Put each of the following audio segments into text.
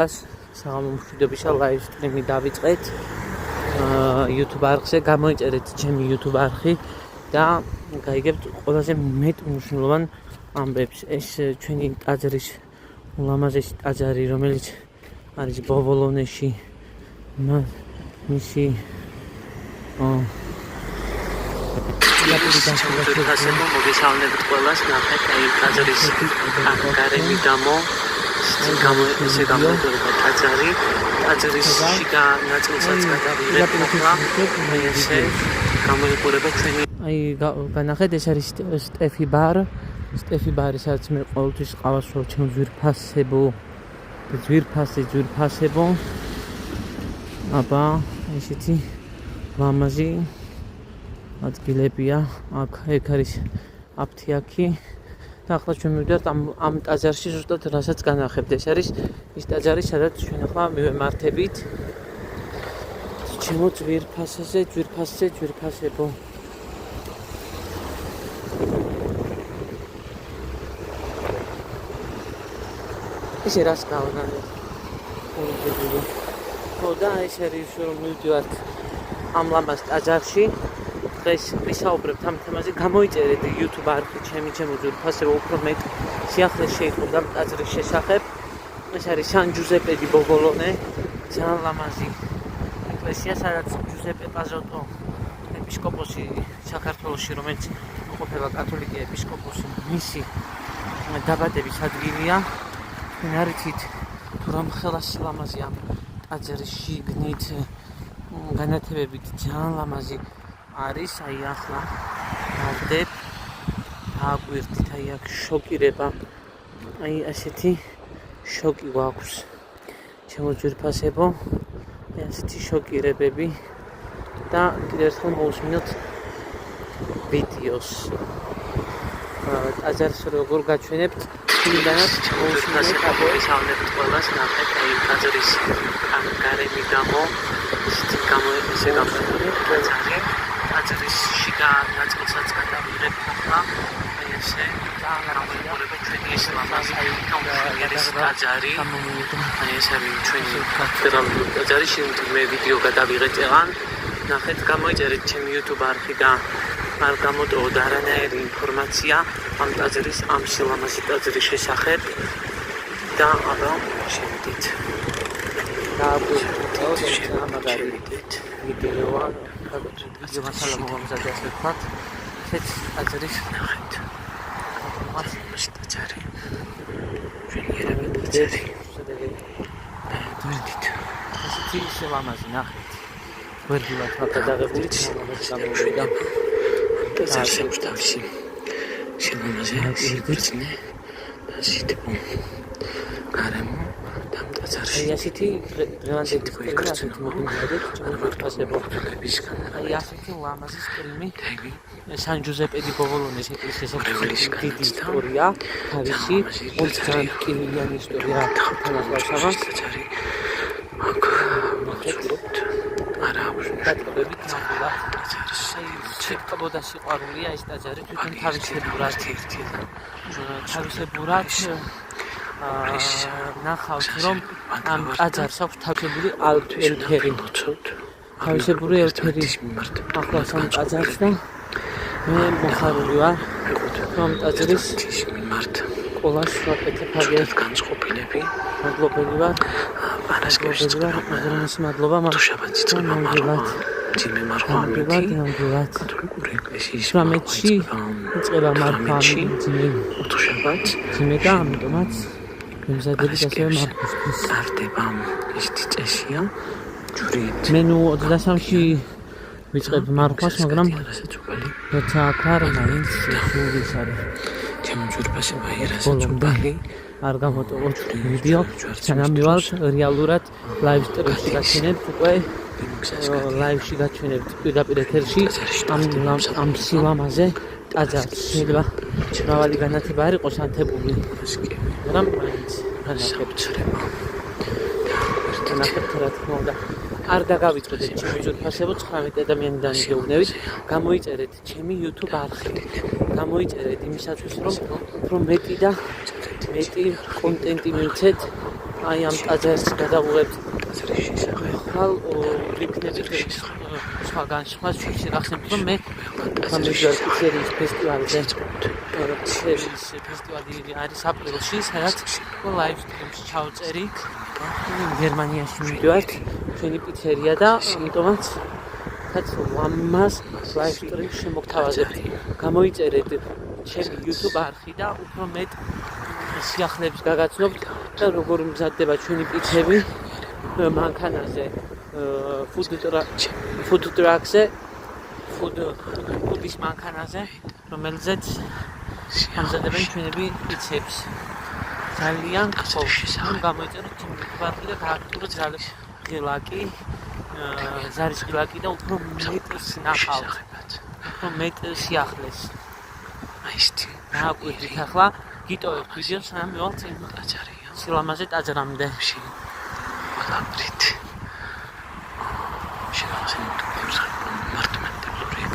საღამო მშვიდობისა ლაივ სტრიმი დავიწყეთ YouTube არხზე, გამოიწერეთ ჩემი YouTube არხი და გაიგებთ ყველაზე მეტ მნიშვნელოვან ამბებს. ეს ჩვენი ტაძრის ულამაზესი ტაძარი, რომელიც არის ბობოლონეში, მისი მოგესალმებით ყველას, ნახეთ აი ტაძრის გარემი გამოდიოდა ტაძარი, ტაძრის შიგა ნაწილსაც გადავიღეთ ახლა, ესე გამოიყურება ჩვენი. აი განახეთ, ეს არის სტეფი ბარი, სადაც მე ყოველთვის ყავს ჩემ ძვირფასებო. აბა, ესეთი ლამაზი ადგილებია, აქ არის აფთიაქი. და ახლა ჩვენ მივიდეთ ამ ტაძარში, ზუსტად რასაც განახებთ. ეს არის ის ტაძარი, სადაც ჩვენ ახლა მივემართებით. ჩემო ძვირფასებო. ესე რას გავანანე? და ეს არის რომ მივიდივართ ამ ლამაზ ტაძარში. დღეს ვისაუბრებთ ამ თემაზე. გამოიწერეთ YouTube არხი ჩემო ძვირფასებო, უფრო მეტ სიახლეს შეიტყობთ ამ ტაძრის შესახებ. ეს არის სან ჯუზეპე დი ბობოლონე, ძალიან ლამაზი ეკლესია, სადაც ჯუზეპე პაზოტო ეპისკოპოსი საქართველოში, რომელიც იმყოფება კათოლიკე ეპისკოპოსი, მისი დაბადების ადგილია. თქვენ არიცით თუ რა ხელასი ლამაზი ამ ტაძრის შიგნით განათებებით ძალიან ლამაზი არის. აი ახლა დავდებ, დააკვირდით, აი აქ შოკირება, აი ასეთი შოკი გვაქვს ჩემო ძვირფასებო, აი ასეთი შოკირებები. და კიდევ ერთხელ მოусმინოთ ვიდეოს ტაძარს როგორ გაჩვენებთ. იმდანაც მოусმინოთ აბოისალმებით ყველას, ნახეთ აი ტაძრის გარემი ესე გამოვიდა ტაძრის შიგა ნაწილსაც გადავიღეთ ახლა. აი ესე გამოიყურება ჩვენი ეს ლამაზი ტაძარი. აი ეს არის ჩვენი კათედრალური ტაძარი. შემდეგ მე ვიდეო გადავიღეთ ეღან. ნახეთ, გამოიწერეთ ჩემი YouTube არხი და არ გამოტოვოთ არანაირი ინფორმაცია ამ ტაძრის, ამ სილამაზი ტაძრის შესახებ და აბა შევიდეთ. შევიდეთ ვიდეოა, ვიდეო მასალა მომზადდა ასე ვთქვათ. ეს ტაძრის ნახეთ. მას ტაძარი. ჩვენი ტაძარი. დავიდით. ესეთი სილამაზი ნახეთ. ვერგულად გადაღებული გამოვიდა. ტაძარს აქვს თავისი სილამაზე, სიგრძნე, ასეთი გარემო და ამ ტაძარში. აი ასეთი დღევანდელი ფერმასით მოგიმზადეთ ჩემო ძვირფასებო. აი ასეთი ლამაზი სტრიმი. სან ჯუზეპე დი ბობოლონეს ეკლესიის დიდი ისტორია, თავისი ძალიან რკინიგზიანი ისტორია თანახმად ტაძარი. აქ მოხდით არა დაწყებებით ნახულობ ტაძარს. შეწყობოდა სიყვარულია ეს ტაძარი თვითონ თავისებურად ნახავთ რომ ამ ტაძარს აქვს თავისებური ელფერი. თავისებური ელფერი ახლავს ამ ტაძარს და მე მოხარული ვარ რომ ტაძრის ყოლას ვაკეთებ აგერ განწყობილები. მადლობელი ვარ. არასკევშიც უზრუნველესი მადლობა მართლაც მოგილათ. ძიმე მარხვამეთი კათოლიკური ეკლესიის მეთში იწყება მარხვამი ძიმე და ამიტომაც გემზადებით ასევე მარხვისთვის ტარდება ისეთი წესია ჯვრით. მე ნუ 23-ში ვიწყებ მარხვას, მაგრამ როცა აქ არ მაინც სულ არის ჩემო ძვირფასებო ერასაწუბალი. არ გამოტოვოთ ვიდეო, სანამ მივალთ რეალურად ლაივ სტრიმში გაჩვენებთ უკვე ლაივში გაჩვენებთ პირდაპირ ეთერში ამ სილამაზე ტაძარს. შეიძლება მრავალი განათება არ იყოს ანთებული, მაგრამ მაინც განახებთ რა თქმა უნდა. არ დაგავიწყდეთ ჩემი ძვირფასებო, 19 ადამიანი დაგეუბნებით. გამოიწერეთ ჩემი YouTube არხი. გამოიწერეთ იმისათვის რომ უფრო მეტი კონტენტი მივცეთ აი ამ ტაძარს გადავუღებთ ხალ ვიქნებით სხვა განსხვავებას ჩვენში გახსენებთ რომ მე გამიგვიარ პიცერიის ფესტივალზე პიცერიის ფესტივალი არის აპრილში სადაც ლაივ სტრიმს ჩავწერი გერმანიაში მივიდივართ ჩვენი პიცერია და ამიტომაც რაც ლამას ლაივ სტრიმს შემოგთავაზებთ გამოიწერეთ ჩემი YouTube არხი და უფრო მეტ სიახლეებს გაგაცნობთ და როგორ მზადდება ჩვენი პიცები მანქანაზე food truck-ზე ფუდის მანქანაზე რომელზეც ამზადებენ ჩვენები პიცებს ძალიან გხობს გამოიწეროთ ჩემი YouTube არხი და გააქტიუროთ ღილაკი ზარის ღილაკი და უფრო მეტ სინახავთ უფრო მეტ სიახლეს დააკვირდით ახლა გიტოვებთ ვიდეოს სანამ მევალთ სილამაზე ტაძრამდე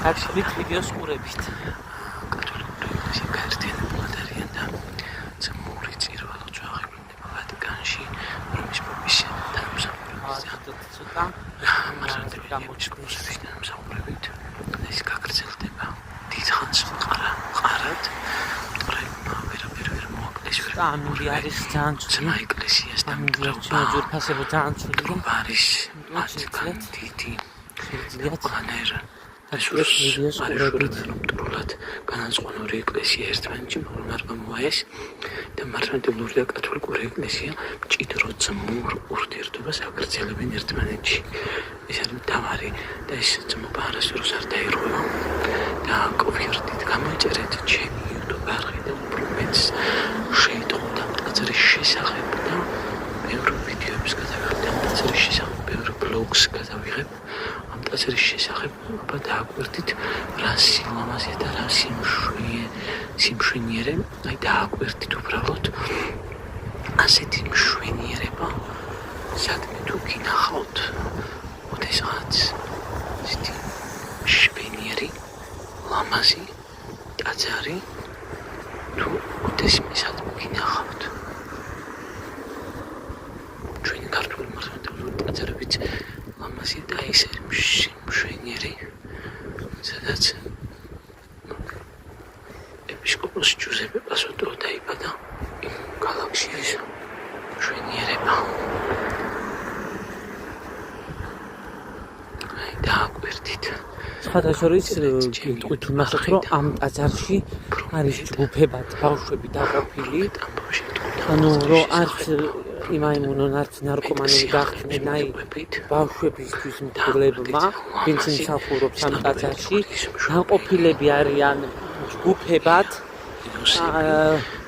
გაგშვით ვიდეოს ყურებით ეს გაგრძელდება დიდხანს ყარად ამინდი არის ძალიან ცუდი ეკლესიასთან ჯურფასებო ძალიან ცუდი არის მათგან დიდი შეიძლება ასურს ვიდეოს ყურებით მტრულად განაწყობილი ეკლესია ერთმანეთში მოუმარბამოეს და მართლმადიდებლური და კათოლიკური ეკლესია მჭიდროდ ძმურ ურთიერთობას აგრძელებენ ერთმანეთში ეს არის მთავარი და ეს ძმობა არასდროს არ დაირღვევა და კოფერტით გამოიწერეთ ჩემი YouTube არხი და უფრო მეც შეიტყოთ ამ ტაძრის შესახებ და ბევრ ვიდეოებს გადავიღებ ამ ტაძრის შესახებ ბევრ ბლოგს გადავიღებ ამ ტაძრის შესახებ აბა დააკვირდით რა სილამაზე და რა სიმშვენიერე აი დააკვირდით უბრალოდ ასეთი მშვენიერება სადმე თუ გინახავთ ოდესღაც ასეთი მშვენიერი ლამაზი ტაძარი თუ ოდესმე სადმე გინახავთ ჩვენი ქართული მართლმადიდებლური ტაძრებიც ლამაზი და ისე მშვენიერი სადაც ეპისკოპოსი ჯუზეპე პასოტო დაიბადა იმ გალაქსიის მშვენიერება დააკვირდით სხვადასხვა გიტყვით იმასაც რომ ამ ტაძარში არის ჯგუფებად ბავშვები დაყოფილი ანუ რომ არც იმაიმუნონ არც ნარკომანები გახდნენ აი ბავშვებისთვის მკვლელმა ვინც მსახურობს ამ ტაძარში დაყოფილები არიან ჯგუფებად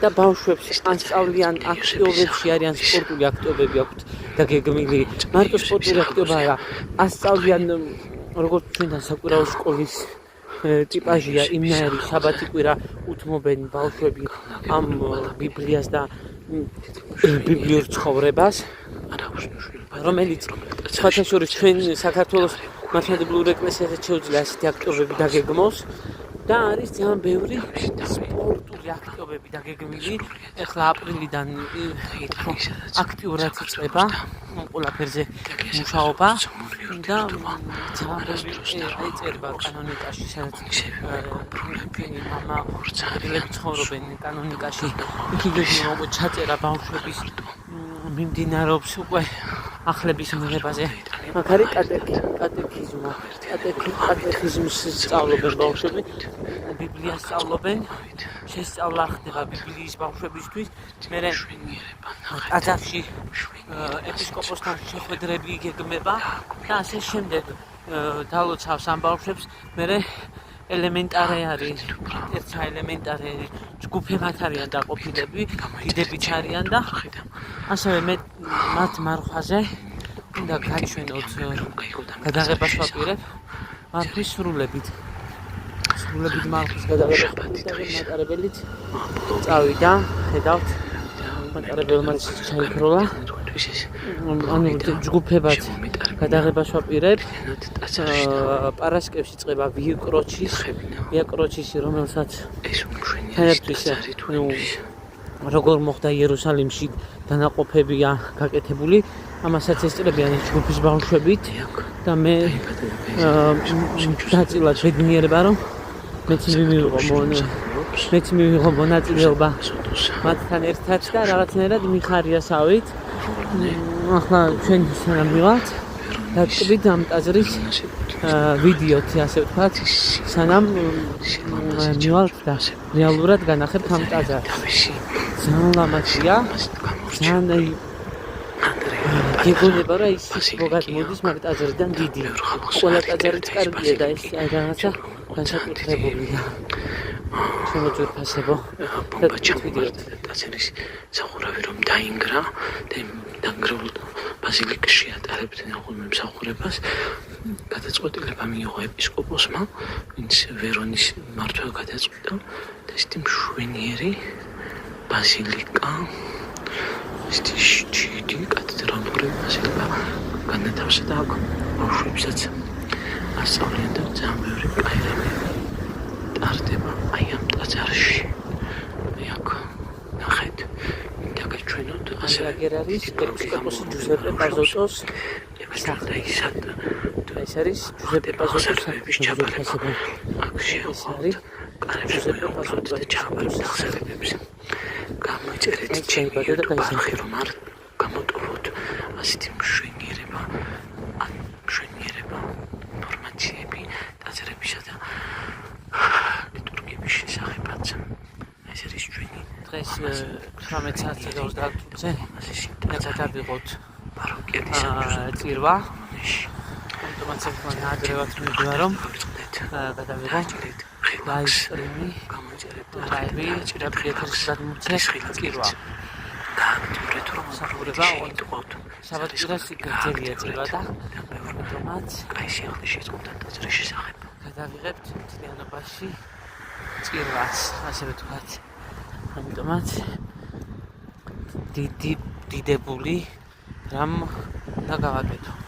და ბავშვებს ასწავლიან აქტივობებში არიან სპორტული აქტივობები აქვთ დაგეგმილი მარტო სპორტული აქტივობა არა ასწავლიან როგორც ჩვენთან საკვირაო სკოლის ტიპაჟია იმნაირი შაბათი კვირა უთმობენ ბავშვები ამ ბიბლიას და ბიბლიურ ცხოვრებას რომელიც სხვათაშორის ჩვენ საქართველოს მართლმადიდებლურ ეკლესიაზე შეუძლია ასეთი აქტივობები დაგეგმოს და არის ძალიან ბევრი სპორტული აქტივობები დაგეგმილი ეხლა აპრილიდან აქტიურად იწყება ყველაფერზე მუშაობა და ეწერება კანონიკაში სადაც მამა ურცახილები ცხოვრობენ კანონიკაში იქიდან ჩაწერა ბავშვების მიმდინარეობს უკვე ახლების მიღებაზე მაგ არის კატექიზმს სწავლობენ ბავშვები ბიბლიას სწავლობენ შესწავლა ხდება ბიბლიის ბავშვებისთვის მერე ტაძარში ეპისკოპოსთან შეხვედრები იგეგმება და ასე შემდეგ დალოცავს ამ ბავშვებს მერე ელემენტარი არის ერთსა ელემენტარი ჯგუფებად არიან დაყოფილები დიდებიც არიან და ასევე მათ მარხვაზე უნდა გაჩვენოთ გადაღებას ვაპირებ მარხვის სრულებით მარხვის გადაღებას მატარებელიც წავიდა ხედავთ მატარებელმა ჩაიქროლა ანუ ჯგუფებად გადაღებას ვაპირებ პარასკევში წყება ვიაკროჩისი რომელსაც საერთოდ როგორ მოხდა იერუსალიმში დანაყოფებია გაკეთებული. ამასაც ესწრებიან ჯგუფის ბავშვებით და მე დაწყილად შეგნიერება რომ მეც მივიღო მონაწილეობა მათთან ერთად და რაღაცნაირად მიხარიასავით. ახლა ჩვენ მივიღეთ დაწყებით ამ ტაძრის ვიდეოთი ასე ვთქვათ, სანამ მივიღეთ და რეალურად განახებთ ამ ტაძარს. ძალიან ლამაზია, ძალიან გეგონება რა ის მოგად მოდის მაგ ტაძრიდან დიდი. ყველა ტაძრიც კარგია და ეს რაღაცა განსაკუთრებულია. შემოძვირფასებო ტაძრის სახურავი რომ დაინგრა და დანგრეულ ბაზილიკაში ატარებდნენ ხოლმე მსახურებას. გადაწყვეტილება მიიღო ეპისკოპოსმა, ვინც ვერონის მმართველ გადაწყვიტა და ესეთი მშვენიერი ბაზილიკა, ესეთი დიდი კათედრალური ბაზილიკა განათავსა და აქ ბავშვებსაც ასწავლიან და ძალიან ბევრი კაი რამე ტარდება აი ამ ტაძარში. აქ ნახეთ, დაგაჩვენოთ ასე არის ეპისკოპოსი ჯუზეპე პაზოტოს სახლი ისადა. ეს არის ჯუზეპე პაზოტოს ჩაბარება. აქ შეხვდით ჯუზეპე პაზოტოს ჩაბარებას. გამოიწერეთ ჩემი ბარხი რომ არ გამოტოვოთ ასეთი მშვენიერება ინფორმაციები ტაძრებისა და ლიტურგიების შესახებაც. ეს არის ჩვენი დღეს 18 საათზე და 30 წუთზე გადავიღოთ წირვა. ამიტომაც ერთმანეთს ადრევად მივიდა რომ გადავიღოთ ლაივსტრიმი ლაივი ჭირაფიეთს გადმოწე წირვა. დააგდურეთ რომ სახურება საბათს გაგზელია წირვა და ამიტომაც კაი შეხვედრა შეწყობდა ტაძრის შესახებ. გადავიღებთ მთლიანობაში წირვას, ასე ვთქვათ. ამიტომაც დიდებული რამ და გავაკეთოთ.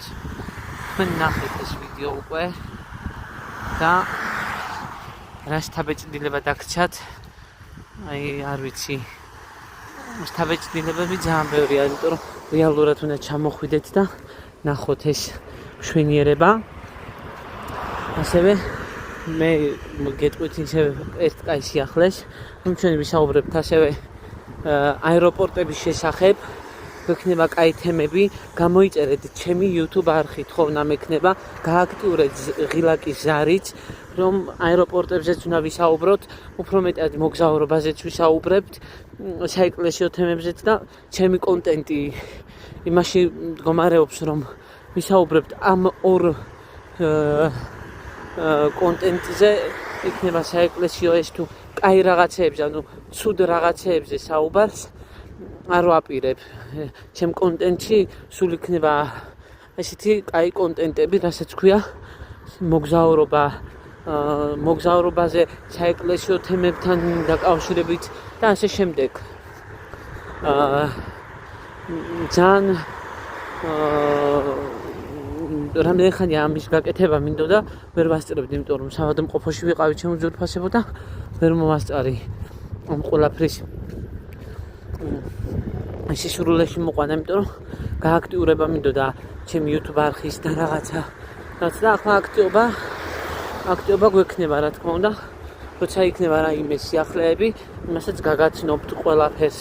თქვენ ნახეთ ეს ვიდეო უკვე და რას თაბეჭდილება დაგცათ. აი არ ვიცი. ეს თაბეჭდილებები ძალიან ბევრია, იმიტომ რომ რეალურად უნდა ჩამოხვიდეთ და ნახოთ ეს მშვენიერება. ასევე მე გეტყვით ისე ერთ კაი სიახლეს, რომ ჩვენ ვისაუბრებთ ასევე აეროპორტების შესახებ. გვექნება კაი თემები, გამოიწერეთ ჩემი YouTube არხით, ხოვნა მექნება, გააქტიურეთ ღილაკის ზარიც, რომ აეროპორტებზეც უნდა ვისაუბროთ, უფრო მეტად მოგზაურობაზეც ვისაუბრებთ, საეკლესიო თემებზეც და ჩემი კონტენტი იმაში მდგომარეობს, რომ ვისაუბრებთ ამ ორ კონტენტზე, იქნება საეკლესიო ეს თუ კაი რაღაცეებზე, ანუ ცუდ რაღაცეებზე საუბარს არ ვაპირებ. ჩემ კონტენტში სულ იქნება ესეთი კაი კონტენტები, რასაც ქვია მოგზაურობაზე, საეკლესიო თემებთან დაკავშირებით და ასე შემდეგ. ძალიან რამდენი ხანია ამის გაკეთება მინდოდა, ვერ ვასწრებდი, იმიტომ რომ საავადმყოფოში ვიყავი ჩემო ძვირფასებო და ვერ მომასწარი ამ ყველაფრის სისრულეში მოყვანა, იმიტომ რომ გააქტიურება მინდოდა ჩემი YouTube არხის და რაღაცა. და ახლა აქტიობა გვექნება, რა თქმა უნდა, როცა იქნება რაიმე სიახლეები, იმასაც გაგაცნობთ ყველაფერს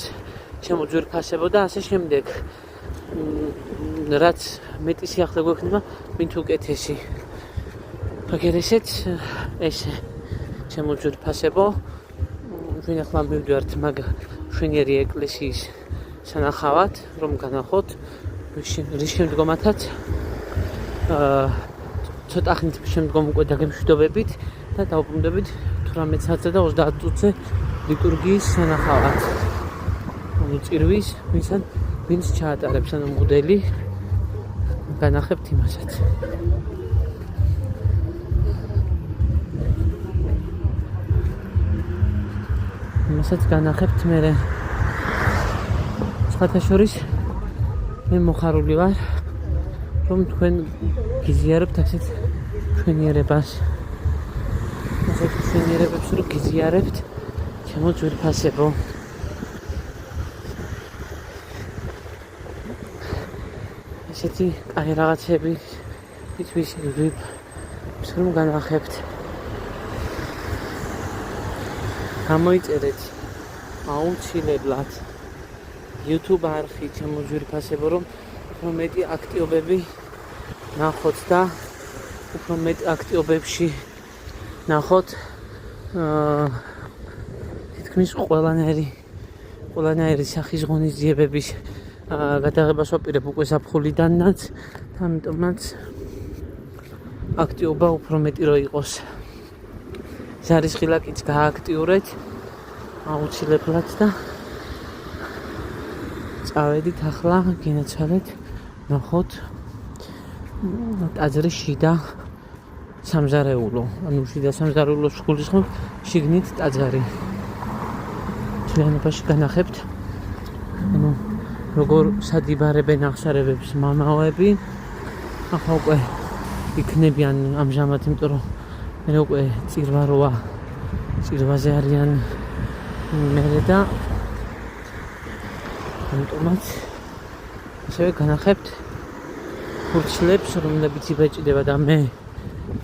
ჩემო ძვირფასებო და ასე შემდეგ. რაც მეტი სიახლე გვექნება, მით უკეთესი. მაგრამ ესე ჩემო ძვირფასებო, ჩვენ ახლა მივდივართ მაგ მშვენიერი ეკლესიის სანახავად, რომ განახოთ რის შემდგომათაც ცოტა ხნით შემდგომ უკვე დაგემშვიდობებით და დავუბრუნდებით 18 საათზე და 30 წუთზე ლიტურგიის სანახავად. ანუ წირვის ვინც ჩაატარებს, ანუ მოდელი განახებთ იმასაც. იმასაც განახებთ მერე. სხვათა შორის მე მოხარული ვარ, რომ თქვენ გიზიარებთ ასეთ მშვენიერებას. ასეთ მშვენიერებებს რომ გიზიარებთ, ჩემო ძვირფასებო. ესეთი კაი რაღაცები ვისვიდვებ, რომ განახებთ. გამოიწერეთ აუცილებლად YouTube არხი შემოძვირფასებო, რომ უფრო მეტი აქტიობები ნახოთ და უფრო მეტ აქტიობებში ნახოთ თითქმის ყველანაირი სახის ღონისძიებების გადაღებას ვაპირებ უკვე ზაფხულიდანაც, ამიტომაც აქტიობა უფრო მეტი რო იყოს. ზარისხილაკიც გააქტიურეთ აუცილებლად და წავედით ახლა გინაცვალეთ ნახოთ ტაძრის შიდა სამზარეულო, ანუ შიდა სამზარეულოს გულისხმობ შიგნით ტაძარი. ჩვენებაში განახებთ, ანუ როგორ სადიბარებენ აღსარებებს მამაოები. ახლა უკვე იქნებიან ამჟამად, იმიტომ რომ მე უკვე წირვაზე არიან მერე და ამიტომაც ასევე განახებთ ფურცლებს, რომლებიც იბეჭდება და მე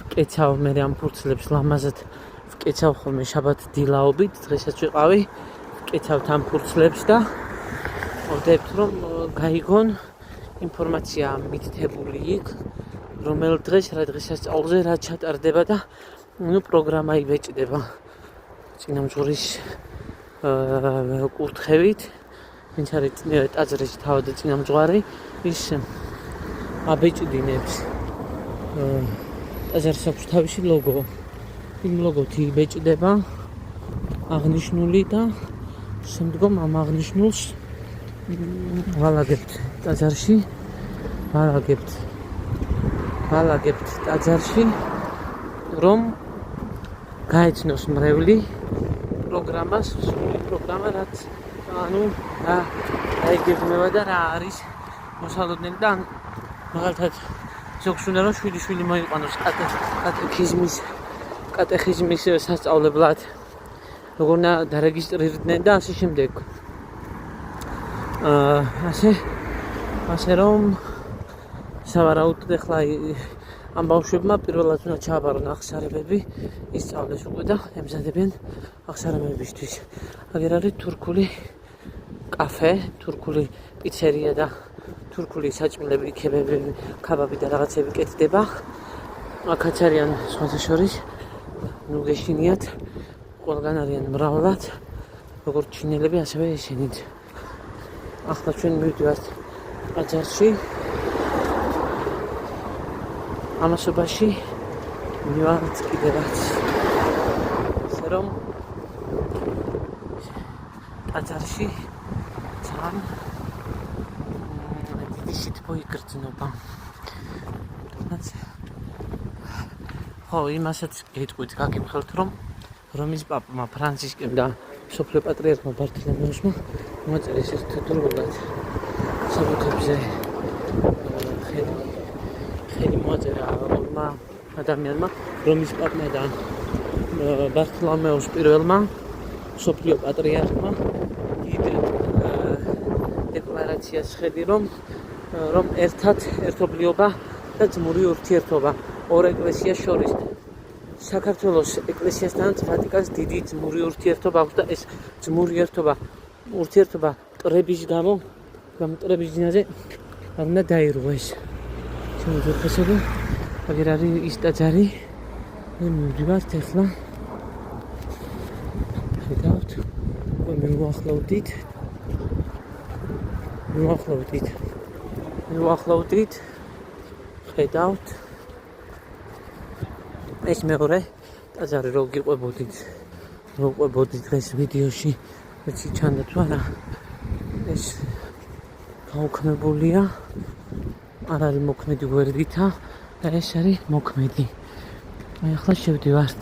ვკეცავ მე ამ ფურცლებს ლამაზად ვკეცავ ხოლმე შაბათ დილაობით, დღესაც ვიყავი, ვკეცავთ ამ ფურცლებს და ვდებთ რომ გაიგონ ინფორმაცია მითითებული იქ, რომელ დღეს რა დღესასწაულზე რა ჩატარდება და პროგრამა იბეჭდება წინამძღვრის კურთხევით, ვინც არის ტაძრის თავად წინამძღვარი, ის აბეჭდინებს ტაძარს აქვს თავისი ლოგო. იმ ლოგოთ იბეჭდება აღნიშნული და შემდგომ ამ აღნიშნულს ვალაგებთ ტაძარში, რომ გაეცნოს მრევლი პროგრამას, სრული პროგრამა, რაც აიგებნება და რა არის მოსალოდნელი და მაგალითად ზოგს უნდა რომ შვილი მოიყვანოს კატეხიზმის სასწავლებლად, როგორ უნდა დარეგისტრირდნენ და ასე შემდეგ. ასე რომ სავარაუდოდ ახლა ამ ბავშვებმა პირველად უნდა ჩააბარონ აღსარებები, ისწავლეს უკვე და ემზადებიან აღსარებებისთვის. აგერ არის თურქული კაფე, თურქული პიცერია და თურქული საჭმელები, ქაბაბი და რაღაცები კეთდება. აქაც არიან სხვათა შორის, გეშინიათ, ყველგან არიან მრავლად, როგორც ჩინელები, ასევე ესენიც. ახლა ჩვენ მივდივართ ტაძარში. ამასობაში მივართ კიდევაც. ასე რომ ტაძარში ძალიან დიდი სიტყვა იგრძნობა. ხო, იმასაც გეტყვით, გაგიმხელთ, რომ რომის პაპმა ფრანცისკემ და სოფლიო პატრიარქმა ბართოლომეუსმა მოაწერეს ერთდროულად საბუთებზე ხელი მოაწერა ორმა ადამიანმა, რომის პაპმა და ბართოლომეუს პირველმა სოფლიო პატრიარქმა დიდ დეკლარაციას ხედი, რომ ერთობლიობა და ძმური ურთიერთობა ორ ეკლესიას შორის, საქართველოს ეკლესიასთანაც ვატიკანს დიდი ძმური ურთიერთობა აქვს და ეს ძმური ურთიერთობა მტრების მტრების ძინაზე არ უნდა დაირღვეს. შემოძვირფასებო, აგერ არის ის ტაძარი, მე მივდივართ ახლა. ხედავთ, მივახლოვდით, ხედავთ. ეს მეორე ტაძარი რო გიყვებოდით დღეს ვიდეოში, ვიცი ჩანდა თუ არა, ეს გაუქმებულია, არ არის მოქმედი გვერდითა და ეს არის მოქმედი. აი ახლა შევდივართ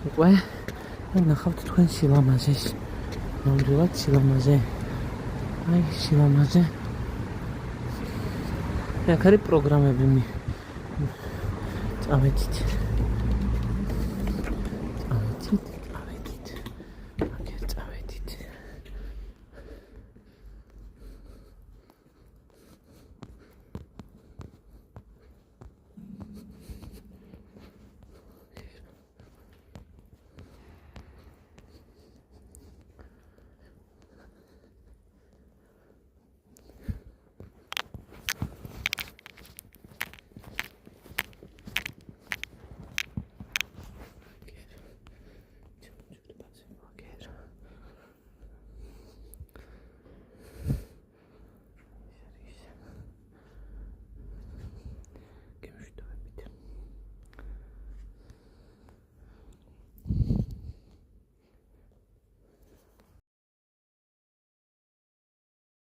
უკვე და ნახავთ თქვენ სილამაზეს. ნამდვილად სილამაზე. აი სილამაზე. აქ არის პროგრამები. წავედით.